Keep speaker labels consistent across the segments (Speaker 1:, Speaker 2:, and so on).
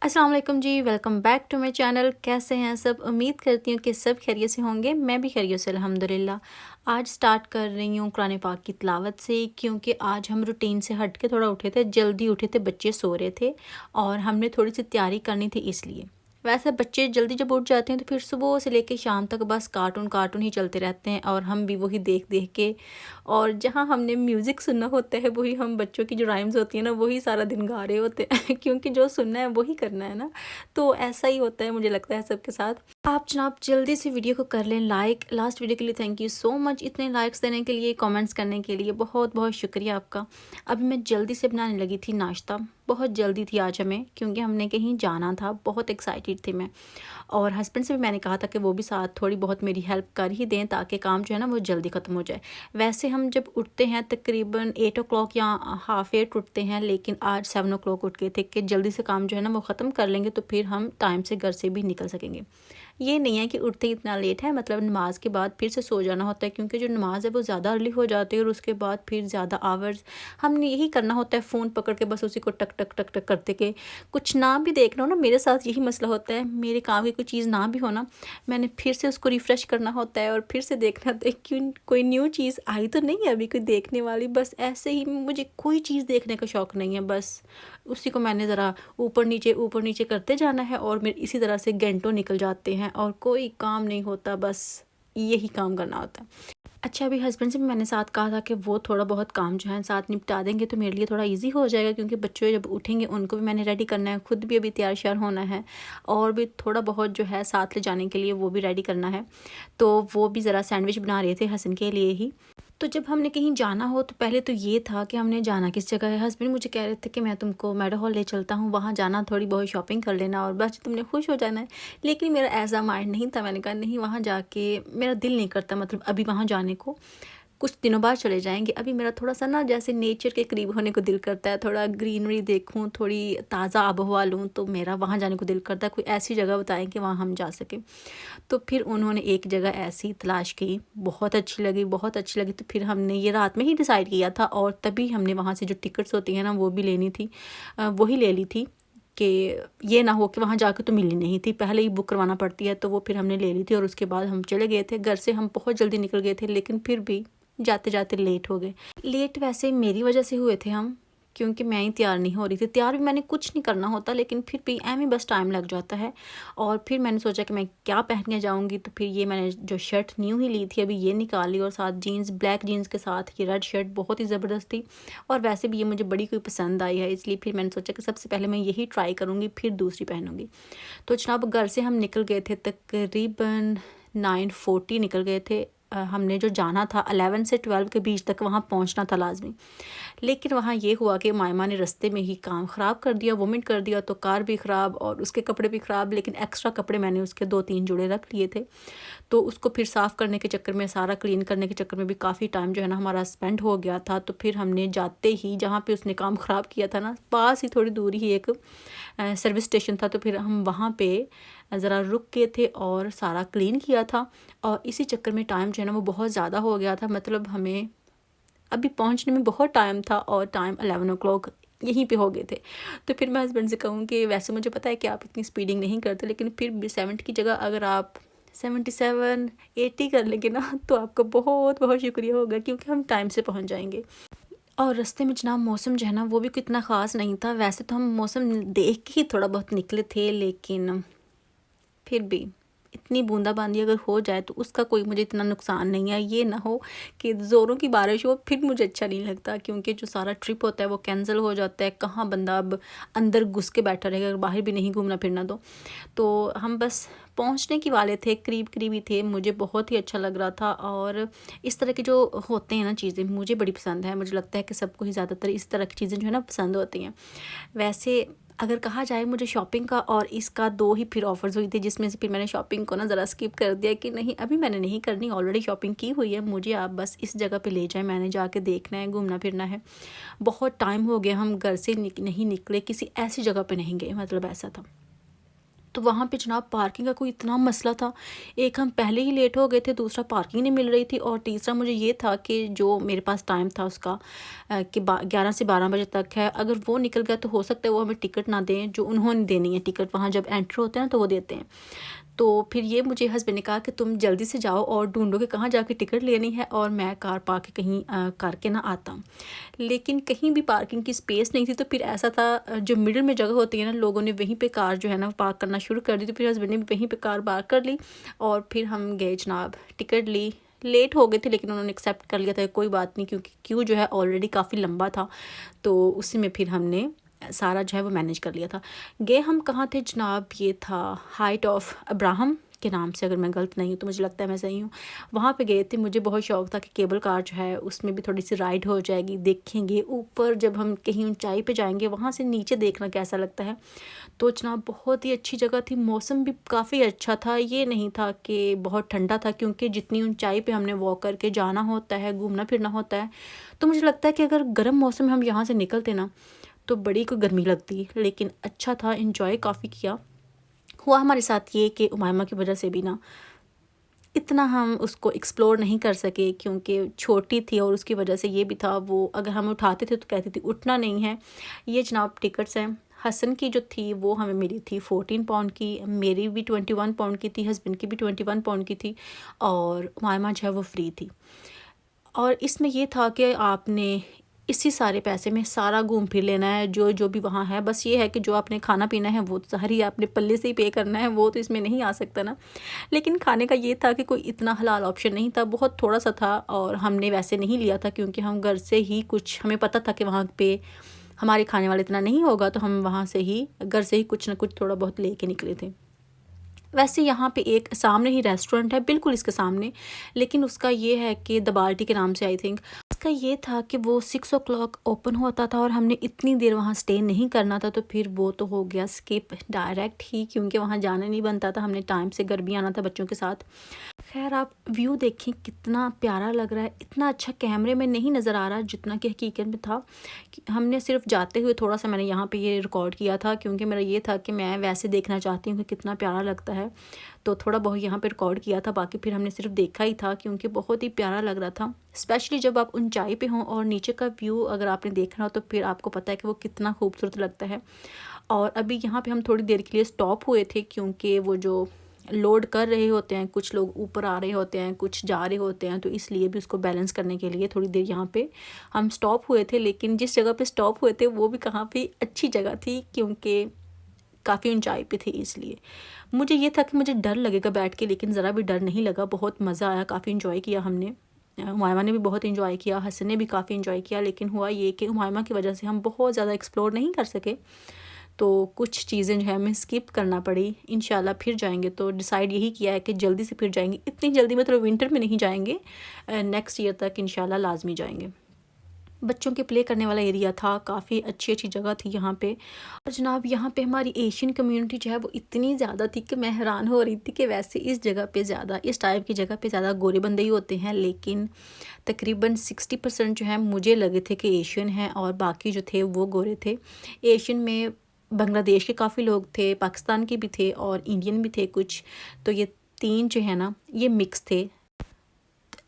Speaker 1: अस्सलाम वालेकुम जी, welcome back to my channel. कैसे हैं सब? उम्मीद करती हूँ कि सब खैरियत से होंगे। मैं भी खैरियत से अल्हम्दुलिल्लाह। आज स्टार्ट कर रही हूँ कुरान पाक की तिलावत से, क्योंकि आज हम रूटीन से हट के थोड़ा उठे थे, जल्दी उठे थे, बच्चे सो रहे थे और हमने थोड़ी सी तैयारी करनी थी इसलिए। वैसे बच्चे जल्दी जब उठ जाते हैं तो फिर सुबह से लेके शाम तक बस कार्टून कार्टून ही चलते रहते हैं और हम भी वही देख देख के, और जहाँ हमने म्यूज़िक सुनना होता है वही हम बच्चों की जो राइम्स होती है ना वही सारा दिन गा रहे होते हैं क्योंकि जो सुनना है वही करना है ना। तो ऐसा ही होता है, मुझे लगता है सबके साथ। आप जनाब जल्दी से वीडियो को कर लें लाइक। लास्ट वीडियो के लिए थैंक यू सो मच, इतने लाइक्स देने के लिए, कमेंट्स करने के लिए बहुत बहुत शुक्रिया आपका। अभी मैं जल्दी से बनाने लगी थी नाश्ता, बहुत जल्दी थी आज हमें क्योंकि हमने कहीं जाना था, बहुत एक्साइटेड थी मैं। और हस्बैंड से भी मैंने कहा था कि वो भी साथ थोड़ी बहुत मेरी हेल्प कर ही दें ताकि काम जो है ना वो जल्दी ख़त्म हो जाए। वैसे हम जब उठते हैं तकरीबन 8 o'clock या हाफ 8 उठते हैं, लेकिन आज 7 o'clock उठ गए थे कि जल्दी से काम जो है ना वो ख़त्म कर लेंगे तो फिर हम टाइम से घर से भी निकल सकेंगे। ये नहीं है कि उठते ही इतना लेट है, मतलब नमाज के बाद फिर से सो जाना होता है क्योंकि जो नमाज है वो ज़्यादा अर्ली हो जाती है और उसके बाद फिर ज़्यादा आवर्स हमने यही करना होता है, फ़ोन पकड़ के बस उसी को टक टक टक टक करते के कुछ ना भी देखना हो ना। मेरे साथ यही मसला होता है, मेरे काम की कोई चीज़ ना भी हो ना, मैंने फिर से उसको रिफ़्रेश करना होता है और फिर से देखना होता है क्यों कोई न्यू चीज़ आई तो नहीं है अभी कोई देखने वाली। बस ऐसे ही मुझे कोई चीज़ देखने का शौक़ नहीं है, बस उसी को मैंने ज़रा ऊपर नीचे करते जाना है और मेरे इसी तरह से घंटों निकल जाते हैं और कोई काम नहीं होता, बस यही काम करना होता है। अच्छा, अभी हस्बैंड से भी मैंने साथ कहा था कि वो थोड़ा बहुत काम जो है साथ निपटा देंगे तो मेरे लिए थोड़ा इजी हो जाएगा, क्योंकि बच्चे जब उठेंगे उनको भी मैंने रेडी करना है, खुद भी अभी तैयार श्यार होना है और भी थोड़ा बहुत जो है साथ ले जाने के लिए वो भी रेडी करना है। तो वो भी ज़रा सैंडविच बना रहे थे हसन के लिए ही। तो जब हमने कहीं जाना हो तो पहले तो ये था कि हमने जाना किस जगह है। हस्बैंड मुझे कह रहे थे कि मैं तुमको मेडो हॉल ले चलता हूँ, वहाँ जाना, थोड़ी बहुत शॉपिंग कर लेना और बस तुमने खुश हो जाना है। लेकिन मेरा ऐसा माइंड नहीं था, मैंने कहा नहीं, वहाँ जाके मेरा दिल नहीं करता, मतलब अभी वहाँ जाने को। कुछ दिनों बाद चले जाएंगे। अभी मेरा थोड़ा सा ना जैसे नेचर के करीब होने को दिल करता है, थोड़ा ग्रीनरी देखूं, थोड़ी ताज़ा आब हवा लूँ, तो मेरा वहाँ जाने को दिल करता है। कोई ऐसी जगह बताएं कि वहाँ हम जा सकें। तो फिर उन्होंने एक जगह ऐसी तलाश की, बहुत अच्छी लगी, बहुत अच्छी लगी। तो फिर हमने ये रात में ही डिसाइड किया था और तभी हमने वहाँ से जो टिकट्स होती हैं ना वो भी लेनी थी, वही ले ली थी कि ये ना हो कि वहाँ जाकर तो मिली नहीं थी, पहले ही बुक करवाना पड़ती है। तो वो फिर हमने ले ली थी और उसके बाद हम चले गए थे। घर से हम बहुत जल्दी निकल गए थे, लेकिन फिर भी जाते जाते लेट हो गए। लेट वैसे मेरी वजह से हुए थे हम, क्योंकि मैं ही तैयार नहीं हो रही थी। तैयार भी मैंने कुछ नहीं करना होता, लेकिन फिर भी एम ही बस टाइम लग जाता है। और फिर मैंने सोचा कि मैं क्या पहन के जाऊँगी, तो फिर ये मैंने जो शर्ट न्यू ही ली थी अभी ये निकाली और साथ जीन्स, ब्लैक जीन्स के साथ ये रेड शर्ट बहुत ही ज़बरदस्त थी और वैसे भी ये मुझे बड़ी कोई पसंद आई है, इसलिए फिर मैंने सोचा कि सबसे पहले मैं यही ट्राई करूँगी फिर दूसरी पहनूँगी। तो जनाब घर से हम निकल गए थे तकरीबन 9:40 निकल गए थे। हमने जो जाना था 11 से 12 के बीच तक वहाँ पहुँचना था लाजमी। लेकिन वहाँ ये हुआ कि मायमा ने रास्ते में ही काम ख़राब कर दिया, वोमिट कर दिया, तो कार भी ख़राब और उसके कपड़े भी ख़राब। लेकिन एक्स्ट्रा कपड़े मैंने उसके 2-3 जोड़े रख लिए थे, तो उसको फिर साफ़ करने के चक्कर में, सारा क्लीन करने के चक्कर में भी काफ़ी टाइम जो है ना हमारा स्पेंड हो गया था। तो फिर हमने जाते ही जहाँ पे उसने काम ख़राब किया था ना, पास ही थोड़ी दूरी ही एक सर्विस स्टेशन था, तो फिर हम वहाँ पे ज़रा रुक गए थे और सारा क्लीन किया था। और इसी चक्कर में टाइम जो है ना वो बहुत ज़्यादा हो गया था, मतलब हमें अभी पहुंचने में बहुत टाइम था और टाइम 11 o'clock यहीं पे हो गए थे। तो फिर मैं हस्बैंड से कहूँ कि वैसे मुझे पता है कि आप इतनी स्पीडिंग नहीं करते, लेकिन फिर भी 70 की जगह अगर आप 77-80 कर लेंगे ना तो आपका बहुत बहुत शुक्रिया होगा, क्योंकि हम टाइम से पहुंच जाएंगे। और रास्ते में जनाब मौसम जो है ना वो भी कितना ख़ास नहीं था। वैसे तो हम मौसम देख के ही थोड़ा बहुत निकले थे, लेकिन फिर भी इतनी बूंदाबांदी अगर हो जाए तो उसका कोई मुझे इतना नुकसान नहीं है। ये ना हो कि ज़ोरों की बारिश हो, फिर मुझे अच्छा नहीं लगता, क्योंकि जो सारा ट्रिप होता है वो कैंसिल हो जाता है। कहाँ बंदा अब अंदर घुस के बैठा रहेगा, अगर बाहर भी नहीं घूमना फिरना तो हम बस पहुंचने की वाले थे, करीब करीब ही थे। मुझे बहुत ही अच्छा लग रहा था और इस तरह के जो होते हैं ना चीज़ें मुझे बड़ी पसंद है। मुझे लगता है कि सबको ही ज़्यादातर इस तरह की चीज़ें जो है ना पसंद होती हैं। वैसे अगर कहा जाए मुझे शॉपिंग का और इसका 2 ही फिर ऑफ़र्स हुई थी, जिसमें से फिर मैंने शॉपिंग को ना ज़रा स्किप कर दिया कि नहीं अभी मैंने नहीं करनी, ऑलरेडी शॉपिंग की हुई है, मुझे आप बस इस जगह पे ले जाएं, मैंने जाके देखना है, घूमना फिरना है। बहुत टाइम हो गया हम घर से नहीं निकले, किसी ऐसी जगह पे नहीं गए, मतलब ऐसा था। तो वहाँ पे जनाब पार्किंग का कोई इतना मसला था। एक हम पहले ही लेट हो गए थे, दूसरा पार्किंग नहीं मिल रही थी, और तीसरा मुझे ये था कि जो मेरे पास टाइम था उसका कि 11 से 12 बजे तक है, अगर वो निकल गया तो हो सकता है वो हमें टिकट ना दें जो उन्होंने देनी है। टिकट वहाँ जब एंटर होते हैं ना तो वो देते हैं। तो फिर ये मुझे हस्बैंड ने कहा कि तुम जल्दी से जाओ और ढूंढो कि कहाँ जाके टिकट लेनी है, और मैं कार पार्क कहीं करके ना आता हूँ। लेकिन कहीं भी पार्किंग की स्पेस नहीं थी। तो फिर ऐसा था, जो मिडिल में जगह होती है ना, लोगों ने वहीं पे कार जो है ना पार्क करना शुरू कर दी। तो फिर हस्बैंड ने भी वहीं पे कार पार्क कर ली, और फिर हम गए जनाब, टिकट ली। लेट हो गए थे लेकिन उन्होंने एक्सेप्ट कर लिया था, कोई बात नहीं, क्योंकि क्यू जो है ऑलरेडी काफ़ी लंबा था। तो उसी में फिर हमने सारा जो है वो मैनेज कर लिया था। गए हम कहाँ थे जनाब, ये था हाइट ऑफ अब्राहम के नाम से, अगर मैं गलत नहीं हूँ तो मुझे लगता है मैं सही हूँ। वहाँ पे गए थे। मुझे बहुत शौक़ था कि केबल कार जो है उसमें भी थोड़ी सी राइड हो जाएगी, देखेंगे ऊपर जब हम कहीं ऊंचाई पे जाएंगे वहाँ से नीचे देखना कैसा लगता है। तो जनाब बहुत ही अच्छी जगह थी, मौसम भी काफ़ी अच्छा था। ये नहीं था कि बहुत ठंडा था, क्योंकि जितनी ऊंचाई पे हमने वॉक करके जाना होता है, घूमना फिरना होता है, तो मुझे लगता है कि अगर गर्म मौसम में हम यहाँ से निकलते ना तो बड़ी को गर्मी लगती। लेकिन अच्छा था, इंजॉय काफ़ी किया। हुआ हमारे साथ ये कि उमामा की वजह से भी ना इतना हम उसको एक्सप्लोर नहीं कर सके, क्योंकि छोटी थी, और उसकी वजह से ये भी था, वो अगर हम उठाते थे तो कहती थी उठना नहीं है। ये जनाब टिकट्स हैं। हसन की जो थी वो हमें मिली थी 14 पाउंड की, मेरी भी 21 पाउंड की थी, हस्बैंड की भी 21 पाउंड की थी, और उमामा जो है वो फ्री थी। और इसमें ये था कि आपने इसी सारे पैसे में सारा घूम फिर लेना है, जो जो भी वहाँ है। बस ये है कि जो आपने खाना पीना है वो तो सारी आपने पल्ले से ही पे करना है, वो तो इसमें नहीं आ सकता ना। लेकिन खाने का ये था कि कोई इतना हलाल ऑप्शन नहीं था, बहुत थोड़ा सा था, और हमने वैसे नहीं लिया था क्योंकि हम घर से ही कुछ, हमें पता था कि वहाँ पे हमारे खाने वाले इतना नहीं होगा, तो हम वहाँ से ही घर से ही कुछ ना कुछ थोड़ा बहुत ले के निकले थे। वैसे यहाँ पे एक सामने ही रेस्टोरेंट है, बिल्कुल इसके सामने, लेकिन उसका ये है कि द बाल्टी के नाम से आई थिंक। उसका ये था कि वो 6 o'clock ओपन होता था, और हमने इतनी देर वहाँ स्टे नहीं करना था, तो फिर वो तो हो गया स्किप डायरेक्ट ही, क्योंकि वहाँ जाना नहीं बनता था, हमने टाइम से घर भी आना था बच्चों के साथ। खैर आप व्यू देखें कितना प्यारा लग रहा है, इतना अच्छा कैमरे में नहीं नज़र आ रहा जितना कि हकीकत में था। कि हमने सिर्फ जाते हुए थोड़ा सा मैंने यहाँ पे ये रिकॉर्ड किया था, क्योंकि मेरा ये था कि मैं वैसे देखना चाहती हूँ कि कितना प्यारा लगता है, तो थोड़ा बहुत यहाँ पे रिकॉर्ड किया था। बाकी फिर हमने सिर्फ देखा ही था, क्योंकि बहुत ही प्यारा लग रहा था, स्पेशली जब आप ऊंचाई पे हों और नीचे का व्यू अगर आपने देखना हो तो फिर आपको पता है कि वो कितना खूबसूरत लगता है। और अभी यहाँ पे हम थोड़ी देर के लिए स्टॉप हुए थे, क्योंकि वो जो लोड कर रहे होते हैं, कुछ लोग ऊपर आ रहे होते हैं, कुछ जा रहे होते हैं, तो इसलिए भी उसको बैलेंस करने के लिए थोड़ी देर यहाँ पे हम स्टॉप हुए थे। लेकिन जिस जगह पे स्टॉप हुए थे वो भी काफ़ी अच्छी जगह थी, क्योंकि काफ़ी ऊंचाई पे थी, इसलिए मुझे ये था कि मुझे डर लगेगा बैठ के, लेकिन ज़रा भी डर नहीं लगा, बहुत मज़ा आया, काफ़ी इंजॉय किया हमने। उमायमा ने भी बहुत इंजॉय किया, हसन ने भी काफ़ी इंजॉय किया। लेकिन हुआ ये कि उमायमा की वजह से हम बहुत ज़्यादा एक्सप्लोर नहीं कर सके, तो कुछ चीज़ें जो है हमें स्किप करना पड़ी। इंशाल्लाह फिर जाएंगे, तो डिसाइड यही किया है कि जल्दी से फिर जाएंगे। इतनी जल्दी मतलब विंटर में नहीं जाएंगे, नेक्स्ट ईयर तक इंशाल्लाह लाजमी जाएंगे। बच्चों के प्ले करने वाला एरिया था, काफ़ी अच्छी अच्छी जगह थी यहाँ पे। और जनाब यहाँ पे हमारी एशियन कम्युनिटी जो है वो इतनी ज़्यादा थी कि मैं हैरान हो रही थी कि वैसे इस जगह पे ज़्यादा, इस टाइप की जगह पे ज़्यादा गोरे बंदे ही होते हैं, लेकिन तकरीबन 60% जो है मुझे लगे थे कि एशियन हैं, और बाकी जो थे वो गोरे थे। एशियन में बांग्लादेश के काफ़ी लोग थे, पाकिस्तान के भी थे, और इंडियन भी थे कुछ। तो ये तीन जो है ना ये मिक्स थे।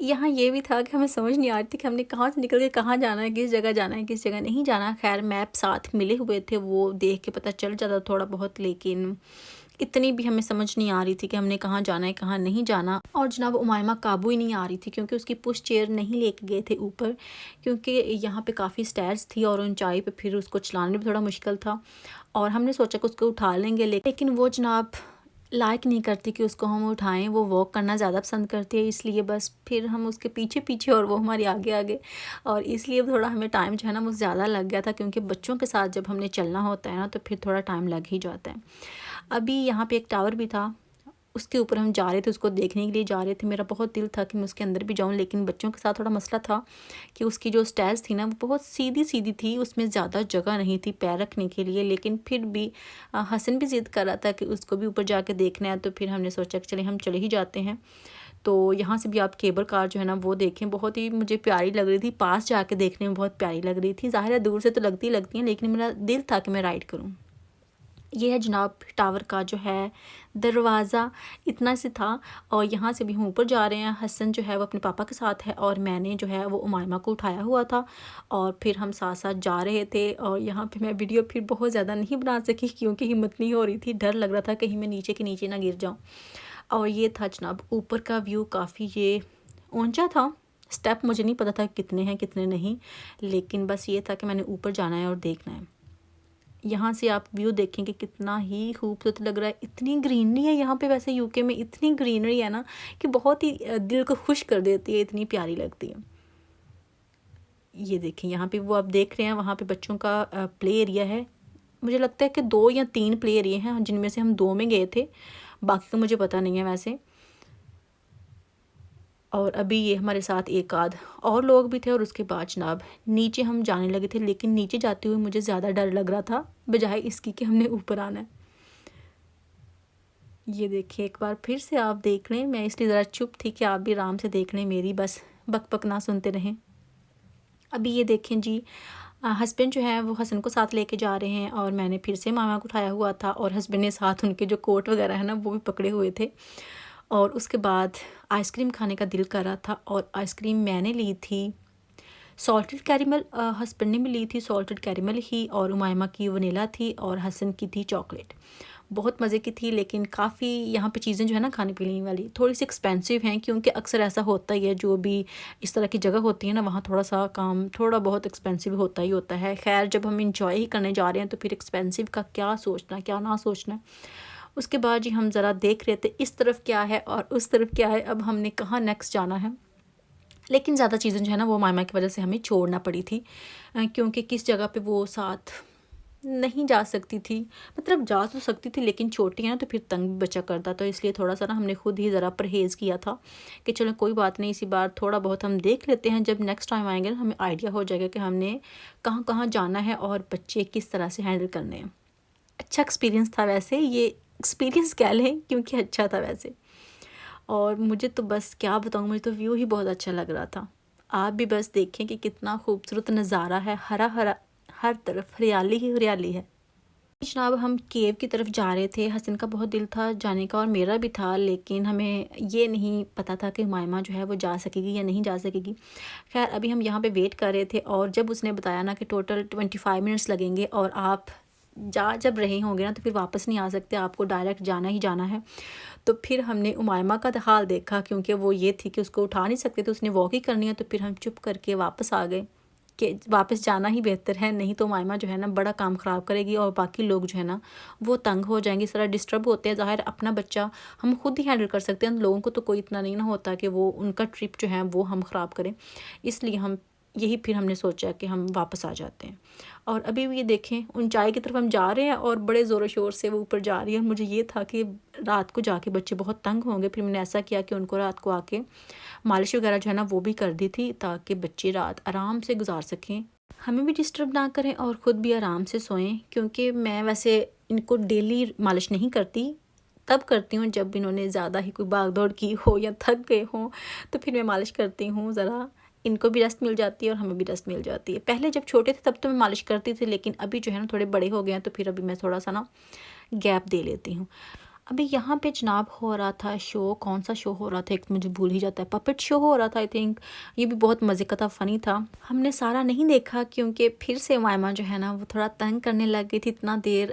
Speaker 1: यहाँ ये भी था कि हमें समझ नहीं आ रही थी कि हमने कहाँ से निकल के कहाँ जाना है, किस जगह जाना है, किस जगह नहीं जाना। खैर मैप साथ मिले हुए थे, वो देख के पता चल जाता थोड़ा बहुत, लेकिन इतनी भी हमें समझ नहीं आ रही थी कि हमने कहाँ जाना है कहाँ नहीं जाना। और जनाब उमायमा काबू ही नहीं आ रही थी, क्योंकि उसकी पुश चेयर नहीं लेके गए थे ऊपर, क्योंकि यहाँ पे काफ़ी स्टेयर्स थी और ऊंचाई पे फिर उसको चलाने में भी थोड़ा मुश्किल था। और हमने सोचा कि उसको उठा लेंगे, लेकिन वो जनाब लाइक नहीं करती कि उसको हम उठाएं, वो वॉक करना ज़्यादा पसंद करती है, इसलिए बस फिर हम उसके पीछे पीछे और वो हमारे आगे आगे। और इसलिए थोड़ा हमें टाइम जो है ना वो ज़्यादा लग गया था, क्योंकि बच्चों के साथ जब हमने चलना होता है ना तो फिर थोड़ा टाइम लग ही जाता है। अभी यहाँ पे एक टावर भी था, उसके ऊपर हम जा रहे थे, उसको देखने के लिए जा रहे थे। मेरा बहुत दिल था कि मैं उसके अंदर भी जाऊं, लेकिन बच्चों के साथ थोड़ा मसला था कि उसकी जो स्टेयर्स थी ना वो बहुत सीधी सीधी थी, उसमें ज़्यादा जगह नहीं थी पैर रखने के लिए। लेकिन फिर भी हसन भी ज़िद कर रहा था कि उसको भी ऊपर जाके देखना है, तो फिर हमने सोचा कि चले हम चले ही जाते हैं। तो यहाँ से भी आप केबल कार जो है ना वो देखें, बहुत ही मुझे प्यारी लग रही थी, पास जाके देखने में बहुत प्यारी लग रही थी। ज़ाहिर है दूर से तो लगती हैं, लेकिन मेरा दिल था कि मैं राइड करूँ। ये है जनाब टावर का जो है दरवाज़ा, इतना से था। और यहाँ से भी हम ऊपर जा रहे हैं। हसन जो है वो अपने पापा के साथ है और मैंने जो है वो उमायमा को उठाया हुआ था और फिर हम साथ साथ जा रहे थे। और यहाँ पे मैं वीडियो फिर बहुत ज़्यादा नहीं बना सकी क्योंकि हिम्मत नहीं हो रही थी, डर लग रहा था कहीं मैं नीचे के नीचे ना गिर जाऊँ। और ये था जनाब ऊपर का व्यू, काफ़ी ये ऊंचा था। स्टेप मुझे नहीं पता था कितने हैं कितने नहीं, लेकिन बस ये था कि मैंने ऊपर जाना है और देखना है। यहाँ से आप व्यू देखेंगे कितना ही खूबसूरत लग रहा है। इतनी ग्रीनरी है यहाँ पे, वैसे यूके में इतनी ग्रीनरी है ना कि बहुत ही दिल को खुश कर देती है, इतनी प्यारी लगती है। ये देखें यहाँ पे वो आप देख रहे हैं, वहाँ पे बच्चों का प्ले एरिया है। मुझे लगता है कि 2 या 3 प्ले एरिया हैं जिनमें से हम 2 में गए थे, बाकी का मुझे पता नहीं है वैसे। और अभी ये हमारे साथ एक आध और लोग भी थे और उसके बाद जनाब नीचे हम जाने लगे थे, लेकिन नीचे जाते हुए मुझे ज़्यादा डर लग रहा था बजाय इसकी कि हमने ऊपर आना है। ये देखिए एक बार फिर से आप देख लें, मैं इसलिए ज़रा चुप थी कि आप भी आराम से देख लें, मेरी बस बक बक ना सुनते रहें। अभी ये देखें जी, हस्बैंड जो है वो हसन को साथ लेके जा रहे हैं और मैंने फिर से मामा को उठाया हुआ था और हस्बैंड ने साथ उनके जो कोट वगैरह है ना वो भी पकड़े हुए थे। और उसके बाद आइसक्रीम खाने का दिल कर रहा था और आइसक्रीम मैंने ली थी सॉल्टेड कैरेमल, हस्बैंड ने भी ली थी सॉल्टेड कैरेमल ही, और उमायमा की वनीला थी और हसन की थी चॉकलेट। बहुत मज़े की थी, लेकिन काफ़ी यहाँ पे चीज़ें जो है ना खाने पीने वाली थोड़ी सी एक्सपेंसिव हैं, क्योंकि अक्सर ऐसा होता ही है जो भी इस तरह की जगह होती है ना वहाँ थोड़ा सा काम थोड़ा बहुत एक्सपेंसिव होता ही होता है। खैर जब हम इंजॉय ही करने जा रहे हैं तो फिर एक्सपेंसिव का क्या सोचना क्या ना सोचना। उसके बाद जी हम ज़रा देख रहे थे इस तरफ क्या है और उस तरफ क्या है, अब हमने कहाँ नेक्स्ट जाना है। लेकिन ज़्यादा चीज़ें जो है ना वो मामा की वजह से हमें छोड़ना पड़ी थी, क्योंकि किस जगह पे वो साथ नहीं जा सकती थी, मतलब जा तो सकती थी लेकिन छोटी है ना तो फिर तंग भी बच्चा करता, तो इसलिए थोड़ा सा ना हमने खुद ही ज़रा परहेज़ किया था कि चलो कोई बात नहीं, इसी बार थोड़ा बहुत हम देख लेते हैं, जब नेक्स्ट टाइम आएंगे ना हमें आइडिया हो जाएगा कि हमने कहाँ कहाँ जाना है और बच्चे किस तरह से हैंडल करने हैं। अच्छा एक्सपीरियंस था वैसे, ये एक्सपीरियंस कह लें क्योंकि अच्छा था वैसे। और मुझे तो बस क्या बताऊँ, मुझे तो व्यू ही बहुत अच्छा लग रहा था। आप भी बस देखें कि कितना खूबसूरत नज़ारा है, हरा हरा हर तरफ हरियाली ही हरियाली है। जनाब हम केव की तरफ जा रहे थे, हसन का बहुत दिल था जाने का और मेरा भी था, लेकिन हमें ये नहीं पता था कि हुमायमा जो है वो जा सकेगी या नहीं जा सकेगी। खैर अभी हम यहाँ पे वेट कर रहे थे और जब उसने बताया ना कि टोटल 25 मिनट्स लगेंगे और आप जा जब रहे होंगे ना तो फिर वापस नहीं आ सकते, आपको डायरेक्ट जाना ही जाना है। तो फिर हमने उमायमा का हाल देखा, क्योंकि वो ये थी कि उसको उठा नहीं सकते तो उसने वॉक ही करनी है, तो फिर हम चुप करके वापस आ गए कि वापस जाना ही बेहतर है, नहीं तो मायमा जो है ना बड़ा काम ख़राब करेगी और बाकी लोग जो है ना वो तंग हो जाएंगे, सारा डिस्टर्ब होते हैं। ज़ाहिर अपना बच्चा हम खुद ही हैंडल कर सकते हैं, लोगों को तो कोई इतना नहीं ना होता कि वो उनका ट्रिप जो है वो हम ख़राब करें, इसलिए हम यही फिर हमने सोचा कि हम वापस आ जाते हैं। और अभी भी ये देखें ऊंचाई की तरफ हम जा रहे हैं और बड़े ज़ोरों शोर से वो ऊपर जा रही है। मुझे ये था कि रात को जाके बच्चे बहुत तंग होंगे, फिर मैंने ऐसा किया कि उनको रात को आके मालिश वगैरह जो है ना वो भी कर दी थी, ताकि बच्चे रात आराम से गुजार सकें, हमें भी डिस्टर्ब ना करें और ख़ुद भी आराम से सोएं। क्योंकि मैं वैसे इनको डेली मालिश नहीं करती, तब करती हूँ जब इन्होंने ज़्यादा ही कोई भाग दौड़ की हो या थक गए हों, तो फिर मैं मालिश करती हूँ, ज़रा इनको भी रेस्ट मिल जाती है और हमें भी रेस्ट मिल जाती है। पहले जब छोटे थे तब तो मैं मालिश करती थी, लेकिन अभी जो है ना थोड़े बड़े हो गए हैं तो फिर अभी मैं थोड़ा सा ना गैप दे लेती हूँ। अभी यहाँ पे जनाब हो रहा था शो, कौन सा शो हो रहा था, एक मुझे भूल ही जाता है, पपेट शो हो रहा था आई थिंक। ये भी बहुत मज़े का था, फ़नी था। हमने सारा नहीं देखा क्योंकि फिर से मायमा जो है ना वो थोड़ा तंग करने लग गई थी। इतना देर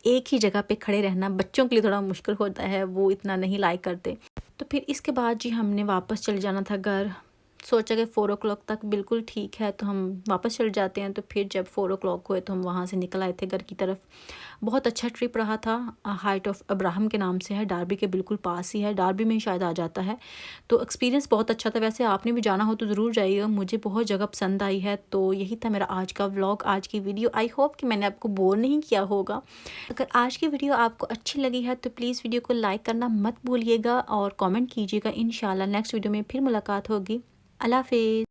Speaker 1: एक ही जगह पे खड़े रहना बच्चों के लिए थोड़ा मुश्किल होता है, वो इतना नहीं लाइक करते। तो फिर इसके बाद जी हमने वापस चले जाना था घर। सोचा कि 4 o'clock तक बिल्कुल ठीक है तो हम वापस चले जाते हैं। तो फिर जब 4 o'clock हुए तो हम वहाँ से निकल आए थे घर की तरफ। बहुत अच्छा ट्रिप रहा था। हाइट ऑफ अब्राहम के नाम से है, डार्बी के बिल्कुल पास ही है, डार्बी में ही शायद आ जाता है। तो एक्सपीरियंस बहुत अच्छा था। वैसे आपने भी जाना हो तो ज़रूर जाइएगा, मुझे बहुत जगह पसंद आई है। तो यही था मेरा आज का व्लॉग, आज की वीडियो। आई होप कि मैंने आपको बोर नहीं किया होगा। अगर आज की वीडियो आपको अच्छी लगी है तो प्लीज़ वीडियो को लाइक करना मत भूलिएगा और कॉमेंट कीजिएगा। इंशाल्लाह नेक्स्ट वीडियो में फिर मुलाकात होगी। अल्लाह हाफ़िज़।